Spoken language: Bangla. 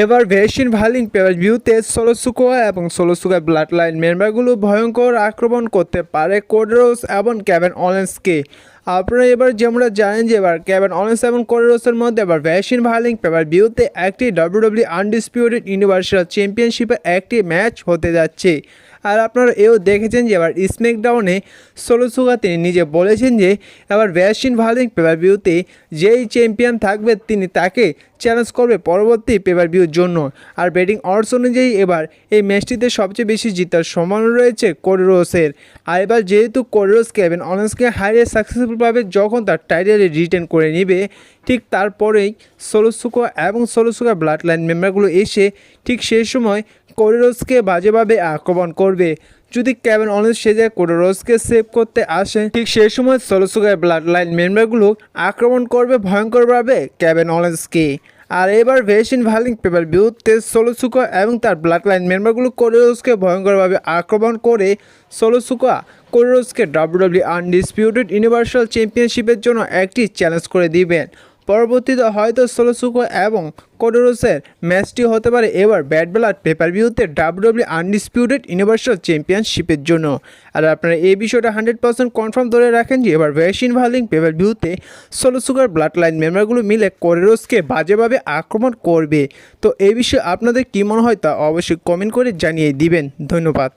এবার ভেসিন ভালিং পেপার ভিউতে সোলোসুকোয়া এবং সোলোসুকা ব্লাড লাইন মেম্বারগুলো ভয়ঙ্কর আক্রমণ করতে পারে কোডরোস এবং ক্যাভেন অলেন্সকে। আপনারা এবার যেমনটা জানেন যে এবার ক্যাভেন অলেন্স এবং কোডরোসের মধ্যে এবার ভেসিন ভালিং পেপার ভিউতে একটি ডাব্লিউডাব্লিউ আনডিসপিউটেড ইউনিভার্সাল চ্যাম্পিয়নশিপের একটি ম্যাচ হতে যাচ্ছে। আর আপনারা এও দেখেছেন যে এবার স্ম্যাকডাউনে সোলোসুকা তিনি নিজে বলেছেন যে এবার ভেসিন ভালিং পেপার ভিউতে যেই চ্যাম্পিয়ন থাকবে তিনি তাকে চ্যালেঞ্জ করবে পরবর্তী পেপার ভিউর জন্য। আর ব্যাটিং অর্ডস অনুযায়ী এবার এই ম্যাচটিতে সবচেয়ে বেশি জিতার সম্ভাবনা রয়েছে কোডরোসের। আর এবার যেহেতু কোডরোস ক্যাভেন অলেন্সকে হারিয়ে সাকসেসফুলভাবে যখন তার টাইটেলে রিটেন করে নেবে, ঠিক তারপরেই সোলোসুকা এবং সোলোসুকা ব্লাড লাইন মেম্বারগুলো এসে ঠিক সেই সময় কোডরোসকে বাজেভাবে আক্রমণ করবে। যদি ক্যাভেন অলেন্স সে যায় কোডরোসকে সেভ করতে আসে, ঠিক সেই সময় সোলোসুকার ব্লাড লাইন মেম্বারগুলো আক্রমণ করবে ভয়ঙ্করভাবে ক্যাভেন অলেন্সকে। আর এবার ভেসিন ভালিং পেপার ভিউতে সোলোসুকা এবং তার ব্লাড লাইন মেম্বারগুলো কোডরোসকে ভয়ঙ্করভাবে আক্রমণ করে সোলোসুকা কোডরোসকে ডাব্লিউডাব্লিউ আনডিসপিউটেড ইউনিভার্সাল চ্যাম্পিয়নশিপের জন্য একটি চ্যালেঞ্জ করে দিবেন। পরবর্তীতে হয়তো সোলোসুকা এবং কোডরোসের ম্যাচটি হতে পারে এবার ব্যাড ব্লাড পেপার ভিউতে ডাব্লিউডাব্লিউ আনডিসপিউটেড ইউনিভার্সাল চ্যাম্পিয়নশিপের জন্য। আর আপনারা এই বিষয়টা 100% কনফার্ম ধরে রাখেন যে এবার ভেসিন ভালিং পেপার ভিউতে সোলোসুকার ব্লাড লাইন মেম্বারগুলো মিলে কোডরোসকে বাজেভাবে আক্রমণ করবে। তো এই বিষয়ে আপনাদের কী মনে হয় তা অবশ্যই কমেন্ট করে জানিয়ে দিবেন। ধন্যবাদ।